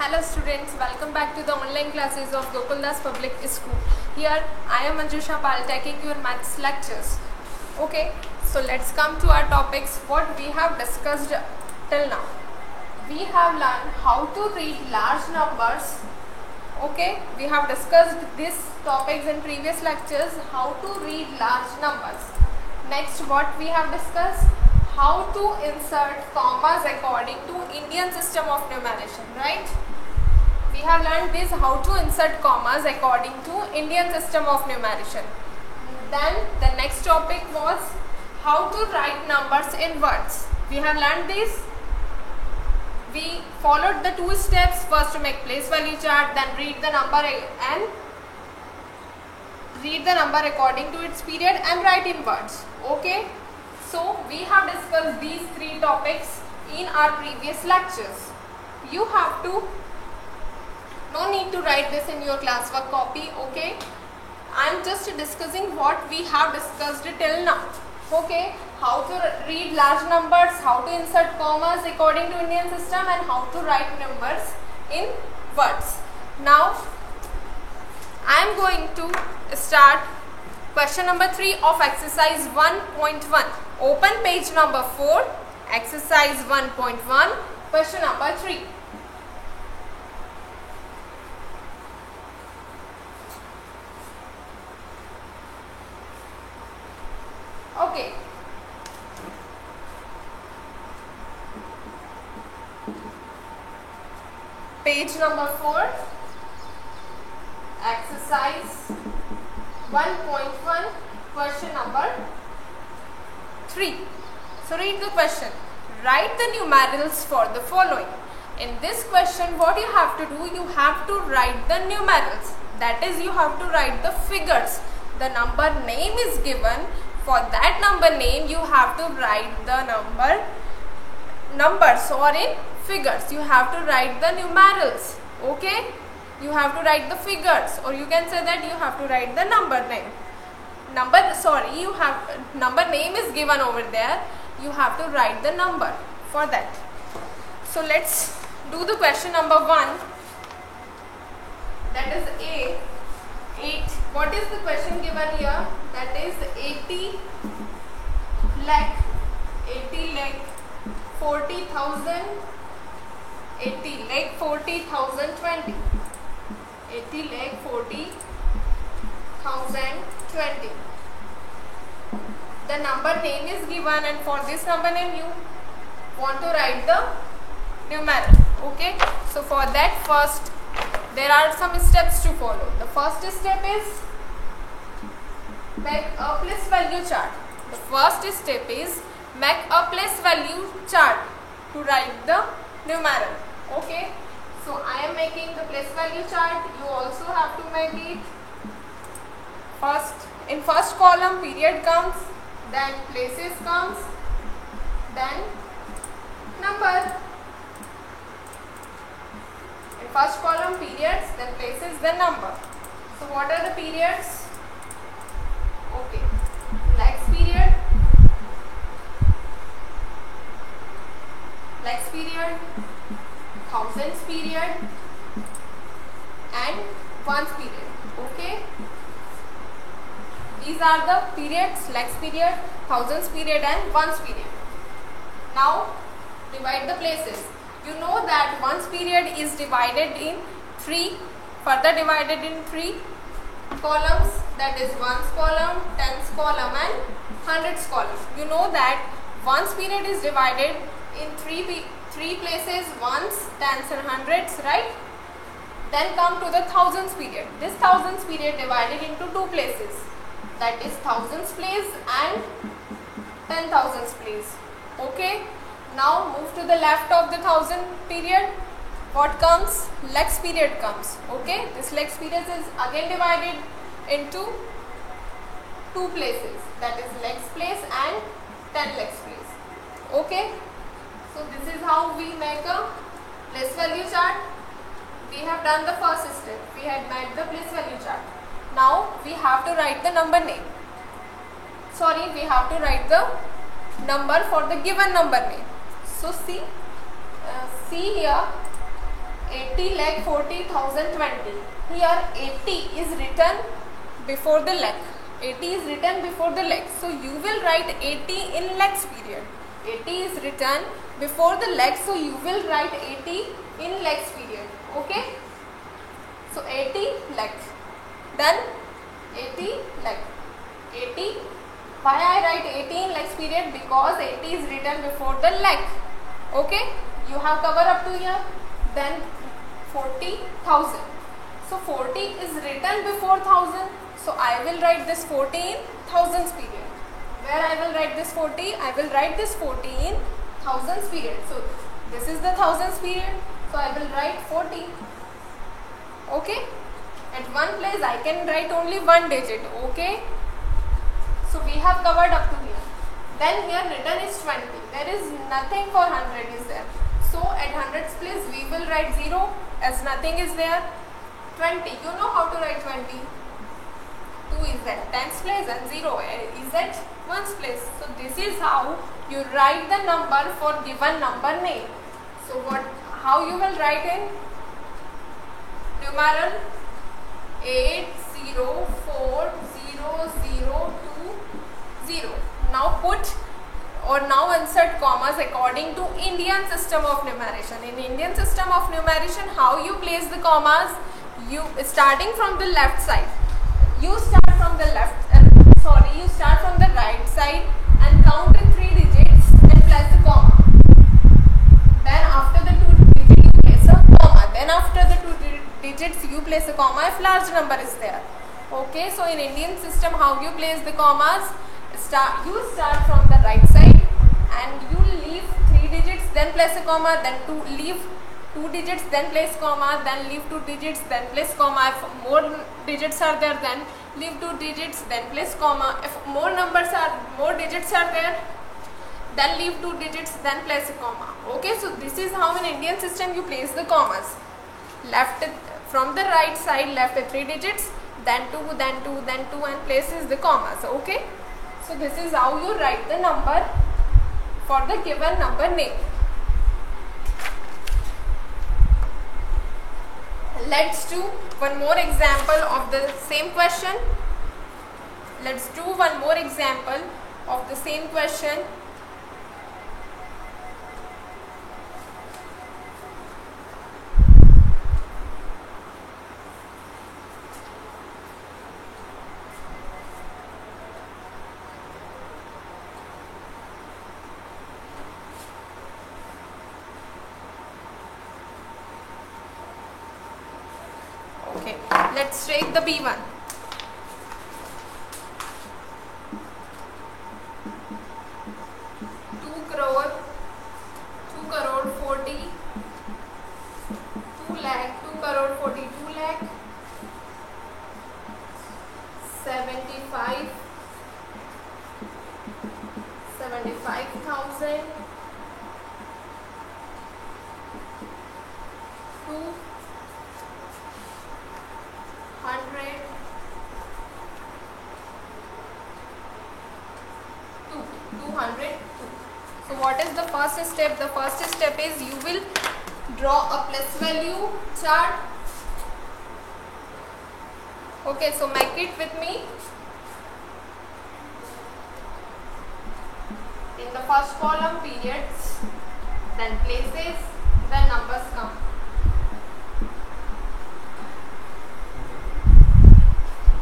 Hello students, welcome back to the online classes of Gokuldas Public School. Here I am Anjusha Pal taking your maths lectures. Okay, so let's come to our topics what we have discussed till now. We have learned how to read large numbers. Okay, we have discussed these topics in previous lectures, how to read large numbers. Next, what we have discussed, how to insert commas according to Indian system of numeration, right? We have learned this, how to insert commas according to Indian system of numeration. Then the next topic was how to write numbers in words. We have learned this. We followed the two steps, first to make place value chart, then read the number and read the number according to its period and write in words. Okay, so we have discussed these three topics in our previous lectures. You have to, no need to write this in your classwork copy. Okay, I am just discussing what we have discussed till now. Okay, how to read large numbers, how to insert commas according to Indian system, and how to write numbers in words. Now I am going to start question number 3 of exercise 1.1. Open page number 4, exercise 1.1, question number 3. Okay. Page number 4, exercise 1.1, question number 3. So read the question. Write the numerals for the following. In this question, what you have to do, you have to write the numerals. That is, you have to write the figures. The number name is given. For that number name, you have to write the numbers or in figures. You have to write the numerals. Okay, you have to write the figures, or you can say that you have to write the number name. Number name is given over there. You have to write the number for that. So let's do the question number 1. That is A. 8. What is the question given here? That is 80 lakh 40,000 80 lakh 40,020 80 lakh 40,020. The number name is given, and for this number name you want to write the numeral. Okay, so for that, first there are some steps to follow. The first step is make a place value chart. The first step is make a place value chart to write the numeral. Okay, so I am making the place value chart. You also have to make it. First, in first column period comes, then places comes, then number. In first column periods, then places, then number. So what are the periods? Okay, lakhs period, thousands period, and ones period. Okay, these are the periods: lakhs period, thousands period, and ones period. Now divide the places. You know that ones period is divided in 3, further divided in 3 columns, that is ones column, tens column, and hundreds column. You know that ones period is divided in three places: ones, tens, and hundreds, right? Then come to the thousands period. This thousands period divided into 2 places, that is thousands place and 10,000s place. Okay, now move to the left of the thousand period. What comes? Lakhs period comes. Okay, this lakhs period is again divided into 2 places, that is lakhs place and 10 lakhs place. Okay, so this is how we make a place value chart. We have done the first step. We had made the place value chart. Now we have to write the number name. Sorry, we have to write the number for the given number name. So see here 80 lakh 40,000 20. Here 80 is written before the lakh. 80 is written before the lakh. So you will write 80 in lakhs period. 80 is written before the lakh. So you will write 80 in lakhs period. Okay. So 80 lakh. Then 80 lakh. 80. Why I write 80 in lakhs period? Because 80 is written before the lakh. Okay. You have cover up to here. Then 40,000. So 40 is written before 1000. So I will write this 40 in thousands period. Where I will write this 40? I will write this 40 in thousands period. So this is the thousands period. So I will write 40. Okay. At one place I can write only one digit. Okay. So we have covered up to here. Then here written is 20. There is nothing for 100 is there. So at hundreds place we will write 0 as nothing is there. 20. You know how to write 20. 2 is at tens place and 0 is at ones place. So this is how you write the number for given number name. So how you will write in numeral 804002. Now insert commas according to Indian system of numeration. In Indian system of numeration, how you place the commas? You starting from the left side. You start from the you start from the right side and count in 3 digits and place the comma. Then after the 2 digits you place a comma. Then after the 2 digits you place a comma if large number is there. Okay, so in Indian system how you place the commas? You start from the right side and you leave 3 digits, then place a comma, then leave 2 digits, then place comma, then leave 2 digits, then place comma. If more digits are there, then leave 2 digits, then place comma. If more digits are there, then leave 2 digits, then place a comma. Okay, so this is how in Indian system you place the commas. Left from the right side, left 3 digits, then 2, then 2, then 2, and places the commas. Okay. So this is how you write the number for the given number name. Let's do one more example of the same question. Let's do one more example of the same question. Let's take the B1. 2 crore 40, 2 lakh, 2 crore 42 lakh, 75,000, 202. So what is the first step? The first step is you will draw a place value chart. Okay, so make it with me. In the first column periods, then places, then numbers come.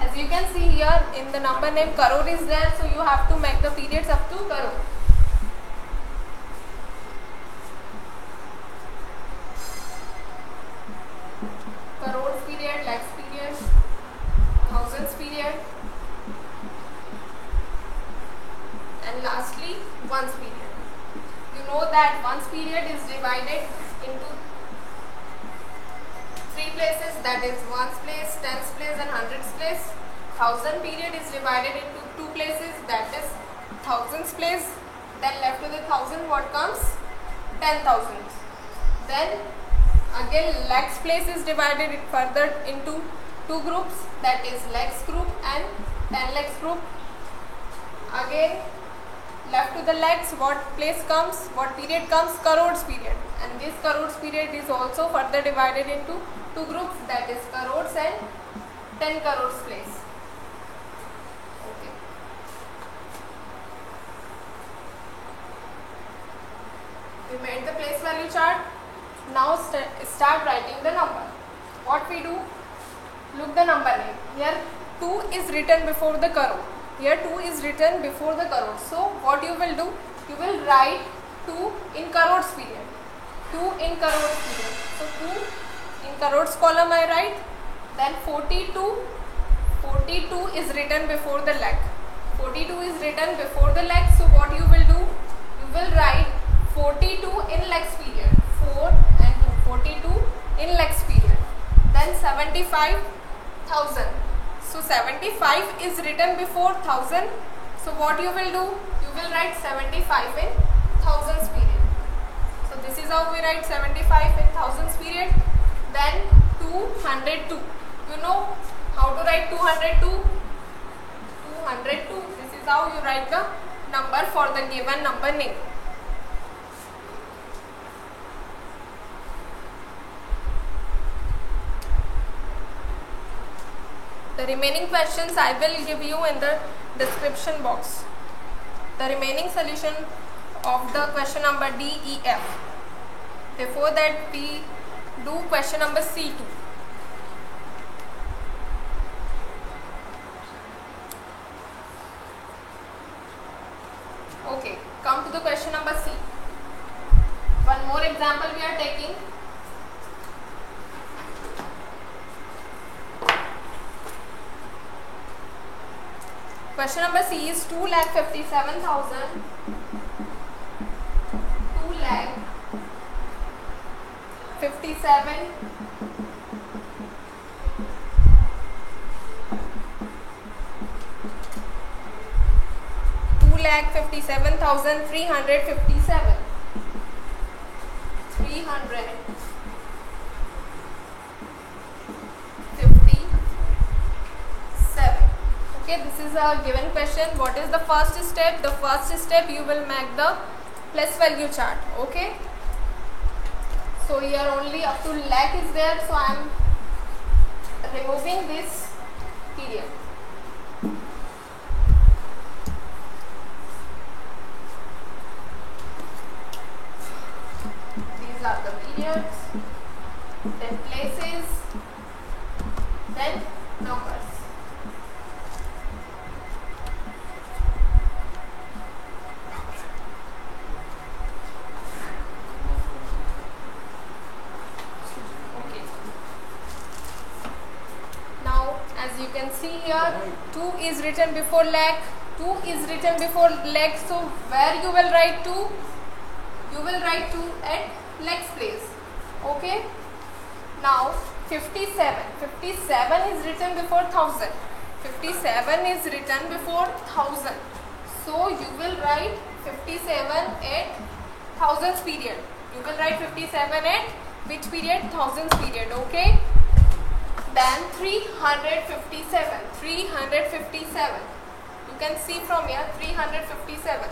As you can see here in the number name crore is there, so you have to make the periods up to crore. Crores period, lakhs period, thousands period, and lastly ones period. You know that ones period is divided into 3 places, that is ones place, tens place and hundreds place. Thousand period is divided into 2 places, that is thousands place. Then left to the thousand what comes? 10,000. Then again lakhs place is divided further into 2 groups, that is lakhs group and 10 lakhs group. Again left to the legs, what place comes, what period comes? Crores period. And this crores period is also further divided into two groups, that is crores and 10 crores place. Okay. We made the place value chart. Now start writing the number. What we do? Look the number name. Here 2 is written before the crore. Here 2 is written before the crore. So what you will do? You will write 2 in crores period. 2 in crores period. So 2 in crores column I write. Then 42. 42 is written before the leg. 42 is written before the leg. So what you will do? You will write 42 in legs period. 4 and 2. 42 in legs period. Then 75,000. So 75 is written before 1000. So what you will do? You will write 75 in thousands period. So this is how we write 75 in thousands period. Then 202. You know how to write 202? 202. This is how you write the number for the given number name. The remaining questions I will give you in the description box. The remaining solution of the question number D, E, F. Before that we do question number C2. Okay, come to the question number C. One more example we are taking. Question number C is 2,57,000. 2,57,000. 2,57,357. 357. Okay, this is a given question. What is the first step? The first step you will make the place value chart. Okay. So here only up to lakh is there. So I am removing this period. These are the periods, then places, then numbers. Okay. Now as you can see here, 2 is written before lakh, 2 is written before leg. So where you will write 2? You will write 2 at legs place. Okay. Now 57. 57 is written before 1000. 57 is written before 1000. So you will write 57 at thousands period. You will write 57 at which period? Thousands period. Okay. Then 357. 357. You can see from here 357.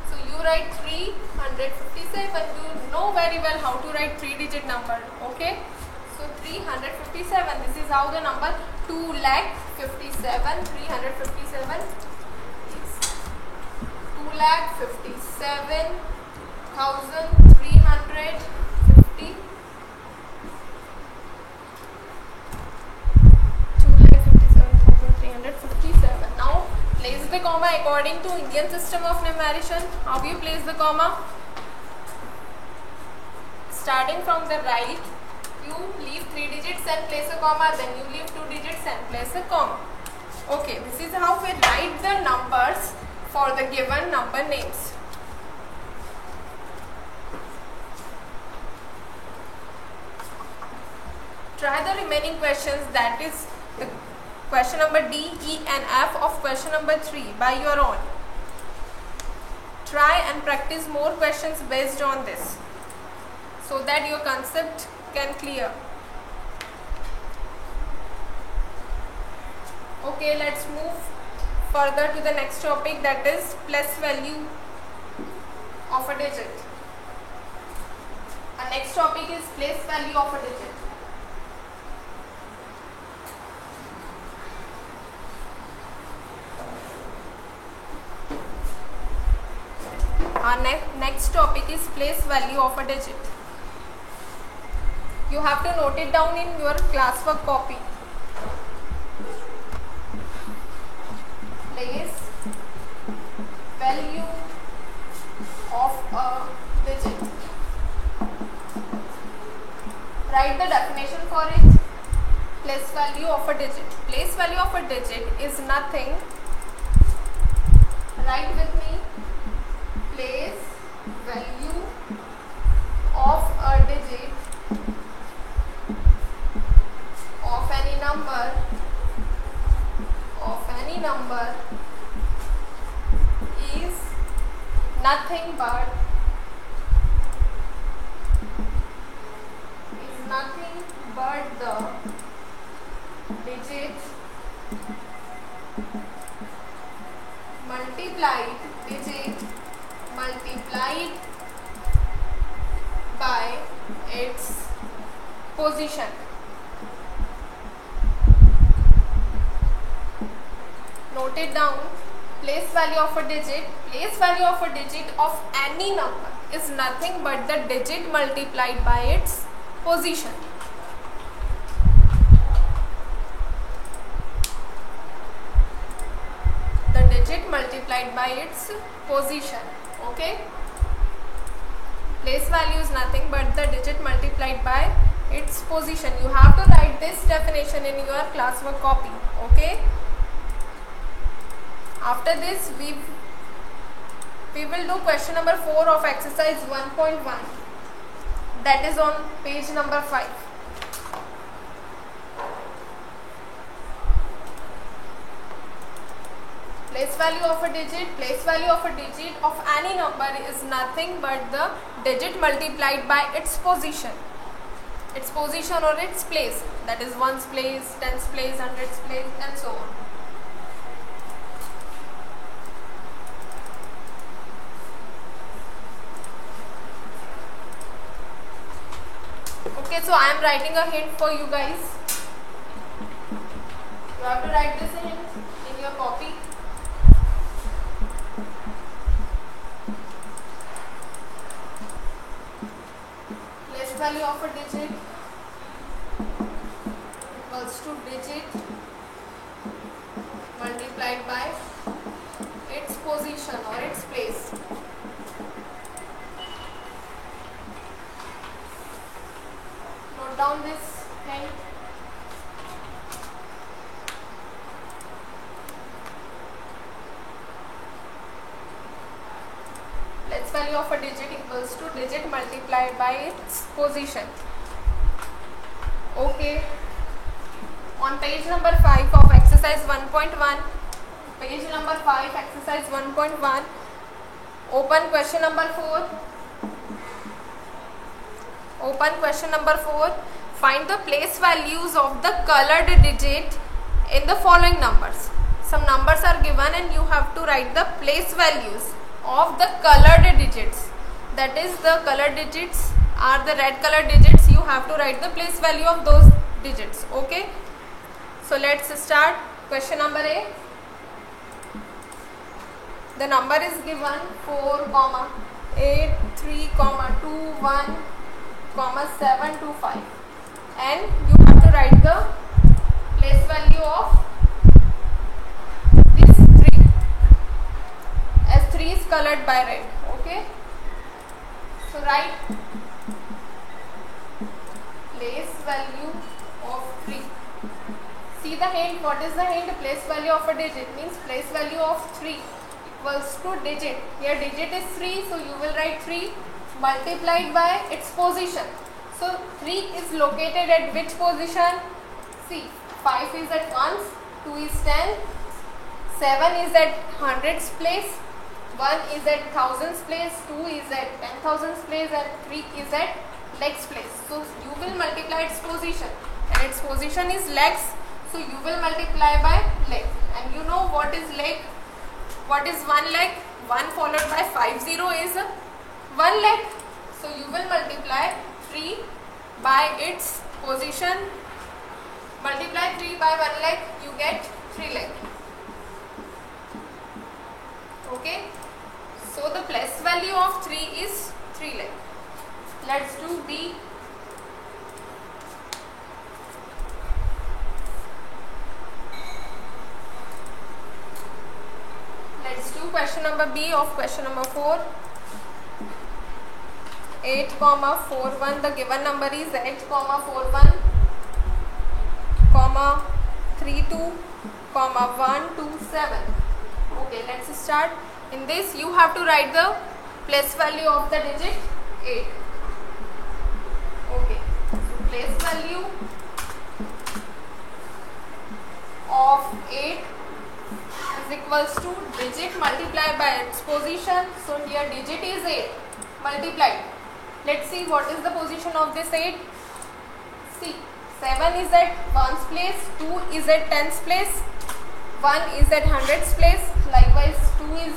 So you write 357. You know very well how to write 3-digit number. Okay. So 357. This is how the number 2,57,357 is 2,57,350. 2,57,357. Now place the comma according to Indian system of numeration. How you place the comma? Starting from the right, you leave 3 digits and place a comma, then you leave 2 digits and place a comma. Okay, this is how we write the numbers for the given number names. Try the remaining questions, that is the question number D, E and F of question number 3 by your own. Try and practice more questions based on this, so that your concept can clear. Okay, let's move further to the next topic, that is place value of a digit. Our next topic is place value of a digit. Our next topic is place value of a digit. You have to note it down in your classwork copy. Place value of a digit. Write the definition for it. Place value of a digit. Place value of a digit is nothing. Write with me. Place value of a digit of any number is nothing but the digit multiplied by its position. Note it down. Place value of a digit. Place value of a digit of any number is nothing but the digit multiplied by its position. The digit multiplied by its position. Okay. Place value is nothing but the digit multiplied by its position. You have to write this definition in your classwork copy. Okay. After this, we will do question number 4 of exercise 1.1. That is on page number 5. Place value of a digit. Place value of a digit of any number is nothing but the digit multiplied by its position. Its position or its place. That is ones place, tens place, hundreds place, and so on. Okay, so I am writing a hint for you guys. You have to write this hint in your copy. Place value of a digit equals to digit multiplied by its position or its place. Note down this hint. Place value of a digit equals to digit multiplied by its position. Okay. On page number 5 of exercise 1.1, page number 5, exercise 1.1, open question number 4. Open question number 4. Find the place values of the colored digit in the following numbers. Some numbers are given and you have to write the place values of the colored digits. That is, the colored digits are the red colored digits. You have to write the place value of those digits. Okay. So let's start. Question number A. The number is given 4, 8, 3, 2, 1, 7, 2, 5, and you have to write the place value of this 3, as 3 is colored by red. Okay. So write place value of 3. See the hint. What is the hint? Place value of a digit means place value of 3 equals to digit. Here digit is 3, so you will write 3 multiplied by its position. So 3 is located at which position? See, 5 is at ones, 2 is 10, 7 is at hundreds place, 1 is at thousands place, 2 is at 10,000s place, and 3 is at legs place. So you will multiply its position, and its position is legs, so you will multiply by leg. And you know what is leg? What is one leg? 1 followed by 50 is 1 lakh. So you will multiply 3 by its position. Multiply 3 by 1 lakh, you get 3 lakh. Okay. So the place value of 3 is 3 lakh. Let's do B. Let's do question number B of question number 4. 8,41. The given number is 8,41, 32, 127. Okay, let's start. In this you have to write the place value of the digit 8. Okay, so place value of 8 is equals to digit multiplied by its position. So here digit is 8 multiplied. Let's see what is the position of this 8. See, 7 is at 1's place, 2 is at 10's place, 1 is at 100's place, likewise 2 is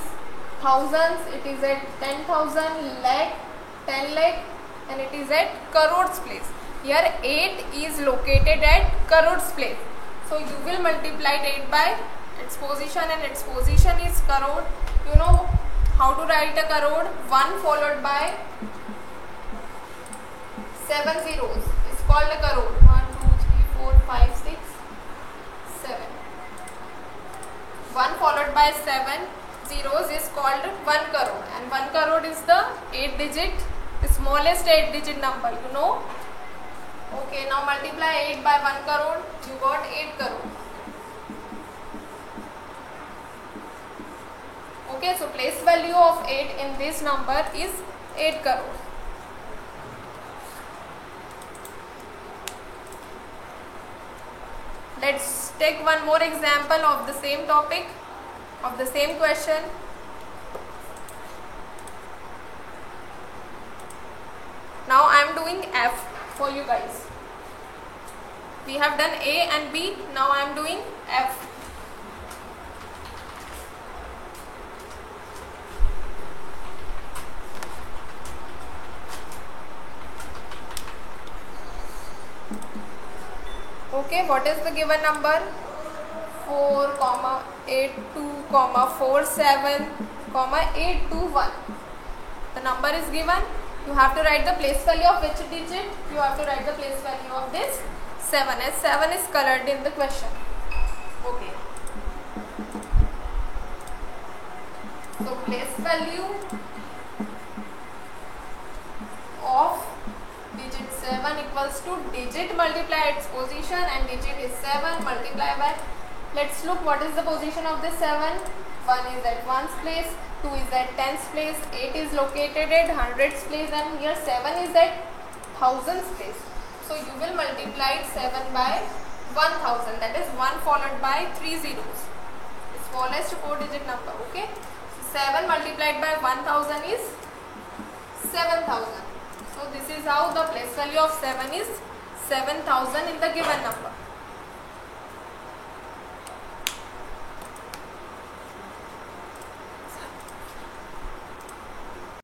thousands, it is at 10,000, lakh, 10 lakh, and it is at crores place. Here 8 is located at crores place. So you will multiply 8 by its position, and its position is crore. You know how to write a crore? 1 followed by 7 zeros is called a crore. 1, 2, 3, 4, 5, 6, 7. 1 followed by 7 zeros is called 1 crore, and 1 crore is the 8 digit, the smallest 8 digit number, you know. Okay, now multiply 8 by 1 crore, you got 8 crore. Okay, so place value of 8 in this number is 8 crore. Let's take one more example of the same topic, of the same question. Now I am doing F for you guys. We have done A and B, now I am doing F. Okay, what is the given number? 4, 82, 47, 821. The number is given. You have to write the place value of which digit? You have to write the place value of this 7, as 7 is colored in the question. Okay. So place value of digit 7 equals to digit multiply its position, and digit is 7 multiplied by, let's look what is the position of this 7. 1 is at 1's place, 2 is at 10's place, 8 is located at 100's place, and here 7 is at 1000's place. So you will multiply 7 by 1000, that is 1 followed by 3 zeros, the smallest 4 digit number. Okay, so 7 multiplied by 1000 is 7000. So this is how the place value of 7 is 7000 in the given number.